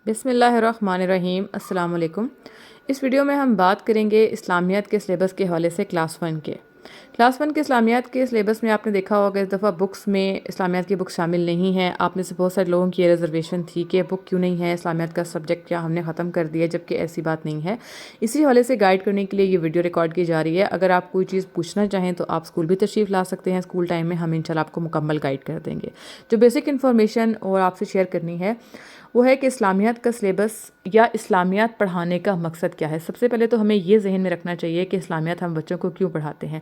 بسم اللہ الرحمن الرحیم۔ السلام علیکم۔ اس ویڈیو میں ہم بات کریں گے اسلامیات کے سلیبس کے حوالے سے کلاس 1 کے۔ کلاس 1 کے اسلامیات کے سلیبس میں آپ نے دیکھا ہوگا اس دفعہ بکس میں اسلامیات کی بک شامل نہیں ہیں۔ آپ میں سے بہت سارے لوگوں کی یہ ریزرویشن تھی کہ بک کیوں نہیں ہے، اسلامیات کا سبجیکٹ کیا ہم نے ختم کر دیا، جبکہ ایسی بات نہیں ہے۔ اسی حوالے سے گائیڈ کرنے کے لیے یہ ویڈیو ریکارڈ کی جا رہی ہے۔ اگر آپ کوئی چیز پوچھنا چاہیں تو آپ اسکول بھی تشریف لا سکتے ہیں۔ اسکول ٹائم میں ہم انشاءاللہ آپ کو مکمل گائیڈ کر دیں گے۔ جو بیسک انفارمیشن اور آپ سے شیئر کرنی ہے وہ ہے کہ اسلامیات کا سلیبس یا اسلامیات پڑھانے کا مقصد کیا ہے۔ سب سے پہلے تو ہمیں یہ ذہن میں رکھنا چاہیے کہ اسلامیات ہم بچوں کو کیوں پڑھاتے ہیں۔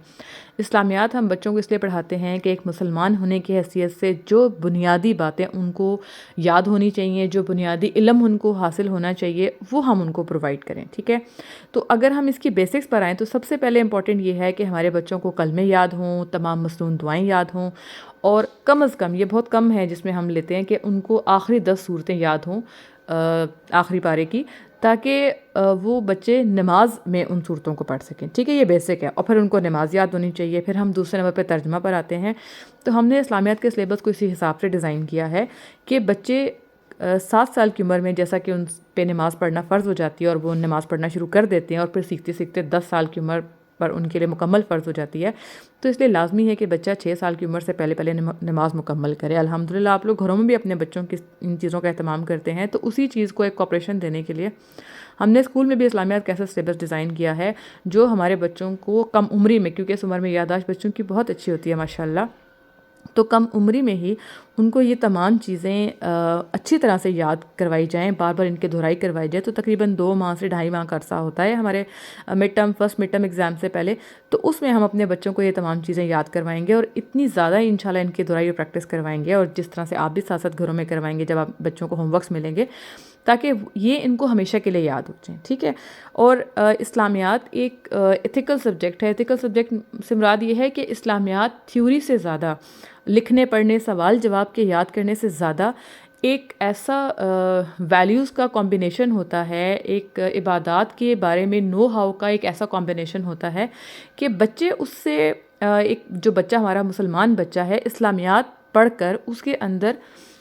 اسلامیات ہم بچوں کو اس لیے پڑھاتے ہیں کہ ایک مسلمان ہونے کی حیثیت سے جو بنیادی باتیں ان کو یاد ہونی چاہیے، جو بنیادی علم ان کو حاصل ہونا چاہیے، وہ ہم ان کو پرووائڈ کریں، ٹھیک ہے۔ تو اگر ہم اس کی بیسکس پر آئیں تو سب سے پہلے امپورٹنٹ یہ ہے کہ ہمارے بچوں کو کلمے یاد ہوں، تمام مسنون دعائیں یاد ہوں، اور کم از کم، یہ بہت کم ہے جس میں ہم لیتے ہیں کہ ان کو آخری 10 صورتیں یاد ہوں آخری پارے کی، تاکہ وہ بچے نماز میں ان صورتوں کو پڑھ سکیں، ٹھیک ہے۔ یہ بیسک ہے، اور پھر ان کو نماز یاد ہونی چاہیے۔ پھر ہم دوسرے نمبر پہ ترجمہ پر آتے ہیں۔ تو ہم نے اسلامیات کے سلیبس کو اسی حساب سے ڈیزائن کیا ہے کہ بچے 7 سال کی عمر میں جیسا کہ ان پہ نماز پڑھنا فرض ہو جاتی ہے اور وہ نماز پڑھنا شروع کر دیتے ہیں، اور پھر سیکھتے سیکھتے 10 سال کی عمر پر ان کے لیے مکمل فرض ہو جاتی ہے، تو اس لیے لازمی ہے کہ بچہ 6 سال کی عمر سے پہلے نماز مکمل کرے۔ الحمدللہ آپ لوگ گھروں میں بھی اپنے بچوں کی ان چیزوں کا اہتمام کرتے ہیں، تو اسی چیز کو ایک کوپریشن دینے کے لیے ہم نے اسکول میں بھی اسلامیات کیسا سلیبس ڈیزائن کیا ہے جو ہمارے بچوں کو کم عمری میں، کیونکہ اس عمر میں یادداشت بچوں کی بہت اچھی ہوتی ہے ماشاءاللہ، تو کم عمری میں ہی ان کو یہ تمام چیزیں اچھی طرح سے یاد کروائی جائیں، بار بار ان کے دہرائی کروائی جائے۔ تو تقریباً 2 ماہ سے 2.5 ماہ کا عرصہ ہوتا ہے ہمارے فرسٹ مڈ ٹرم ایگزام سے پہلے، تو اس میں ہم اپنے بچوں کو یہ تمام چیزیں یاد کروائیں گے، اور اتنی زیادہ انشاءاللہ ان کی دہرائی اور پریکٹس کروائیں گے، اور جس طرح سے آپ بھی ساتھ ساتھ گھروں میں کروائیں گے جب آپ بچوں کو ہوم ورکس ملیں گے، تاکہ یہ ان کو ہمیشہ کے لیے یاد ہو جائیں، ٹھیک ہے۔ اور اسلامیات ایک ایتھیکل سبجیکٹ ہے۔ ایتھیکل سبجیکٹ سے مراد یہ ہے کہ اسلامیات تھیوری سے زیادہ، لکھنے پڑھنے سوال جواب کے یاد کرنے سے زیادہ ایک ایسا ویلیوز کا کمبینیشن ہوتا ہے، ایک عبادات کے بارے میں نو ہاؤ کا ایک ایسا کمبینیشن ہوتا ہے کہ بچے اس سے ایک جو بچہ ہمارا مسلمان بچہ ہے، اسلامیات پڑھ کر اس کے اندر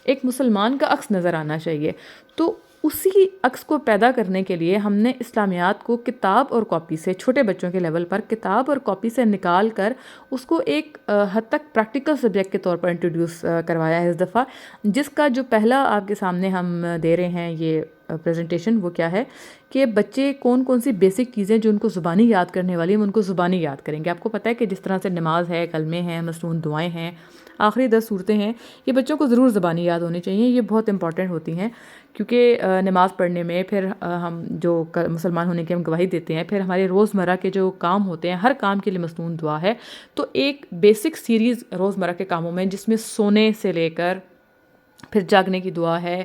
ایک مسلمان کا عکس نظر آنا چاہیے۔ تو اسی عکس کو پیدا کرنے کے لیے ہم نے اسلامیات کو کتاب اور کاپی سے، چھوٹے بچوں کے لیول پر کتاب اور کاپی سے نکال کر اس کو ایک حد تک پریکٹیکل سبجیکٹ کے طور پر انٹروڈیوس کروایا ہے اس دفعہ، جس کا جو پہلا آپ کے سامنے ہم دے رہے ہیں یہ پریزنٹیشن، وہ کیا ہے کہ بچے کون کون سی بیسک چیزیں جو ان کو زبانی یاد کرنے والی ہیں ان کو زبانی یاد کریں گے۔ آپ کو پتہ ہے کہ جس طرح سے نماز ہے، کلمے ہیں، مسنون دعائیں ہیں، آخری 10 صورتیں ہیں، یہ بچوں کو ضرور زبانی یاد ہونی چاہیے۔ یہ بہت امپورٹنٹ ہوتی ہیں، کیونکہ نماز پڑھنے میں پھر ہم جو مسلمان ہونے کی ہم گواہی دیتے ہیں، پھر ہمارے روزمرہ کے جو کام ہوتے ہیں، ہر کام کے لیے مسنون دعا ہے۔ تو ایک بیسک سیریز روزمرہ کے کاموں میں، جس میں سونے سے لے کر پھر جاگنے کی دعا ہے،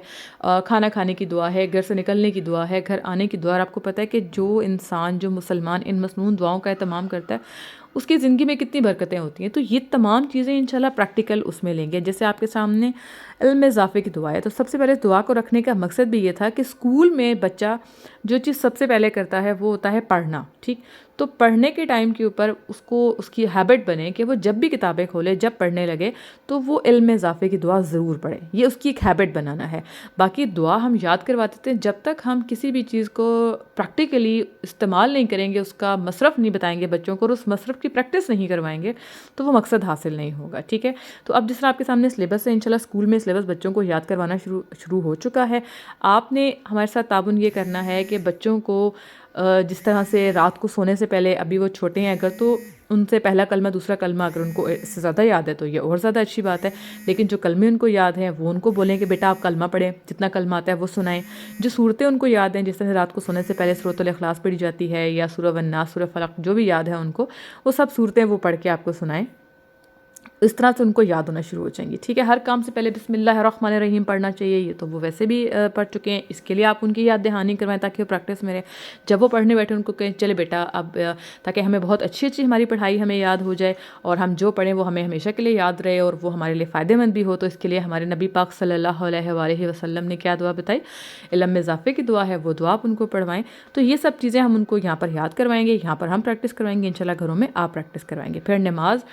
کھانا کھانے کی دعا ہے، گھر سے نکلنے کی دعا ہے، گھر آنے کی دعا، اور آپ کو پتہ ہے کہ جو انسان، جو مسلمان ان مسنون دعاؤں کا اہتمام کرتا ہے اس کی زندگی میں کتنی برکتیں ہوتی ہیں۔ تو یہ تمام چیزیں انشاءاللہ پریکٹیکل اس میں لیں گے۔ جیسے آپ کے سامنے علم اضافے کی دعا ہے، تو سب سے پہلے دعا کو رکھنے کا مقصد بھی یہ تھا کہ اسکول میں بچہ جو چیز سب سے پہلے کرتا ہے وہ ہوتا ہے پڑھنا، ٹھیک۔ تو پڑھنے کے ٹائم کے اوپر اس کو اس کی ہیبٹ بنے کہ وہ جب بھی کتابیں کھولے، جب پڑھنے لگے تو وہ علم اضافے کی دعا ضرور پڑھے۔ یہ اس کی ایک ہیبٹ بنانا ہے۔ باقی دعا ہم یاد کرواتے تھے، جب تک ہم کسی بھی چیز کو پریکٹیکلی استعمال نہیں کریں گے، اس کا مصرف نہیں بتائیں گے بچوں کو، اور اس مصرف کی پریکٹس نہیں کروائیں گے، تو وہ مقصد حاصل نہیں ہوگا، ٹھیک ہے۔ تو اب جس طرح آپ کے سامنے سلیبس ہے، انشاءاللہ اسکول میں سلیبس بچوں کو یاد کروانا شروع ہو چکا ہے۔ آپ نے ہمارے ساتھ تعاون یہ کرنا ہے کہ بچوں کو جس طرح سے رات کو سونے سے پہلے، ابھی وہ چھوٹے ہیں اگر، تو ان سے پہلا کلمہ دوسرا کلمہ اگر ان کو اس سے زیادہ یاد ہے تو یہ اور زیادہ اچھی بات ہے، لیکن جو کلمے ان کو یاد ہیں وہ ان کو بولیں کہ بیٹا آپ کلمہ پڑھیں، جتنا کلمہ آتا ہے وہ سنائیں۔ جو صورتیں ان کو یاد ہیں، جس طرح سے رات کو سونے سے پہلے سورۃ الاخلاص پڑھی جاتی ہے، یا سورہ والناس، سورہ فلق، جو بھی یاد ہے ان کو، وہ سب صورتیں وہ پڑھ کے آپ کو سنائیں۔ اس طرح سے ان کو یاد ہونا شروع ہو جائیں گی، ٹھیک ہے۔ ہر کام سے پہلے بسم اللہ الرحمن الرحیم پڑھنا چاہیے، یہ تو وہ ویسے بھی پڑھ چکے ہیں، اس کے لیے آپ ان کی یاد دہانی کروائیں تاکہ وہ پریکٹس میں رہے۔ جب وہ پڑھنے بیٹھے ان کو کہیں چلے بیٹا اب، تاکہ ہمیں بہت اچھی ہماری پڑھائی ہمیں یاد ہو جائے، اور ہم جو پڑھیں وہ ہمیں ہمیشہ کے لیے یاد رہے، اور وہ ہمارے لیے فائدہ مند بھی ہو۔ تو اس کے لیے ہمارے نبی پاک صلی اللہ علیہ وآلہ وسلم نے کیا دعا بتائی؟ علم میں اضافے کی دعا ہے، وہ دعا آپ ان کو پڑھوائیں۔ تو یہ سب چیزیں ہم ان کو یہاں پر یاد کروائیں گے، یہاں پر ہم پریکٹس کروائیں گے، انشاءاللہ گھروں میں آپ پریکٹس کروائیں گے۔ پھر نماز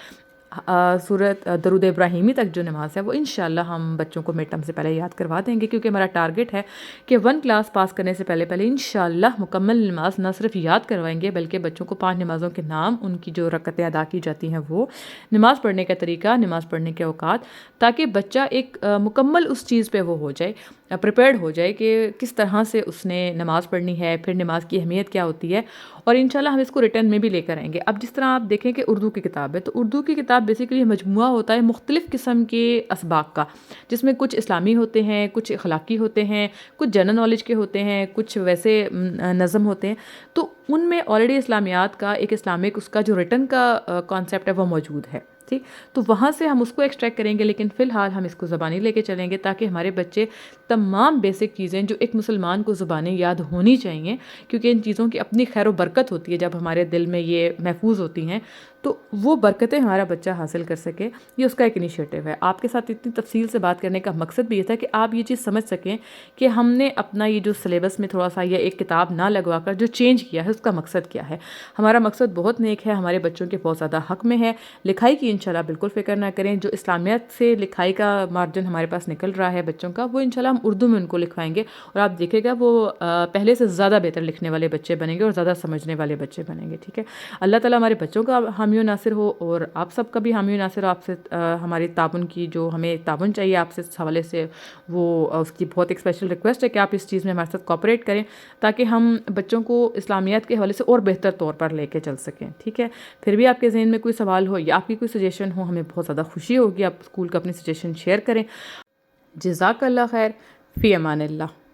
سورت درود ابراہیمی تک جو نماز ہے وہ انشاءاللہ ہم بچوں کو مڈ ٹرم سے پہلے یاد کروا دیں گے، کیونکہ ہمارا ٹارگٹ ہے کہ 1 کلاس پاس کرنے سے پہلے انشاءاللہ مکمل نماز نہ صرف یاد کروائیں گے بلکہ بچوں کو 5 نمازوں کے نام، ان کی جو رکعتیں ادا کی جاتی ہیں وہ، نماز پڑھنے کا طریقہ، نماز پڑھنے کے اوقات، تاکہ بچہ ایک مکمل اس چیز پہ وہ ہو جائے، پریپیئرڈ ہو جائے کہ کس طرح سے اس نے نماز پڑھنی ہے، پھر نماز کی اہمیت کیا ہوتی ہے، اور انشاءاللہ ہم اس کو ریٹرن میں بھی لے کر آئیں گے۔ اب جس طرح آپ دیکھیں کہ اردو کی کتاب ہے، تو اردو کی کتاب بیسیکلی مجموعہ ہوتا ہے مختلف قسم کے اسباق کا، جس میں کچھ اسلامی ہوتے ہیں، کچھ اخلاقی ہوتے ہیں، کچھ جنرل نالج کے ہوتے ہیں، کچھ ویسے نظم ہوتے ہیں، تو ان میں آلریڈی اسلامیات کا ایک اسلامک اس کا جو ریٹن کا کانسیپٹ ہے وہ موجود ہے، ٹھیک، تو وہاں سے ہم اس کو ایکسٹریکٹ کریں گے، لیکن فی الحال ہم اس کو زبانی لے کے چلیں گے تاکہ ہمارے بچے تمام بیسک چیزیں جو ایک مسلمان کو زبانیں یاد ہونی چاہیے، کیونکہ ان چیزوں کی اپنی خیر و برکت ہوتی ہے جب ہمارے دل میں یہ محفوظ ہوتی ہیں، تو وہ برکتیں ہمارا بچہ حاصل کر سکے، یہ اس کا ایک انیشیٹو ہے۔ آپ کے ساتھ اتنی تفصیل سے بات کرنے کا مقصد بھی یہ تھا کہ آپ یہ چیز سمجھ سکیں کہ ہم نے اپنا یہ جو سلیبس میں تھوڑا سا یہ ایک کتاب نہ لگوا کر جو چینج کیا ہے اس کا مقصد کیا ہے۔ ہمارا مقصد بہت نیک ہے، ہمارے بچوں کے بہت زیادہ حق میں ہے۔ لکھائی کی انشاءاللہ بالکل فکر نہ کریں، جو اسلامیات سے لکھائی کا مارجن ہمارے پاس نکل رہا ہے بچوں کا، وہ انشاءاللہ ہم اردو میں ان کو لکھوائیں گے، اور آپ دیکھیں گا وہ پہلے سے زیادہ بہتر لکھنے والے بچے بنیں گے اور زیادہ سمجھنے والے بچے بنیں گے، ٹھیک ہے۔ اللہ تعالیٰ ہمارے بچوں کا حامی و ناصر ہو، اور آپ سب کا بھی حامی و ناصر ہو۔ آپ سے ہماری تعاون کی جو ہمیں تعاون چاہیے آپ سے اس حوالے سے، وہ اس کی بہت ایک اسپیشل ریکویسٹ ہے کہ آپ اس چیز میں ہمارے ساتھ کوآپریٹ کریں تاکہ ہم بچوں کو اسلامیات کے حوالے سے اور بہتر طور پر لے کے چل سکیں، ٹھیک ہے۔ پھر بھی آپ کے ذہن میں کوئی سوال ہو یا آپ کی کوئی سجیشن ہو، ہمیں بہت زیادہ خوشی ہوگی، آپ اسکول کا اپنی سجیشن شیئر کریں۔ جزاک اللہ خیر، فی امان اللہ۔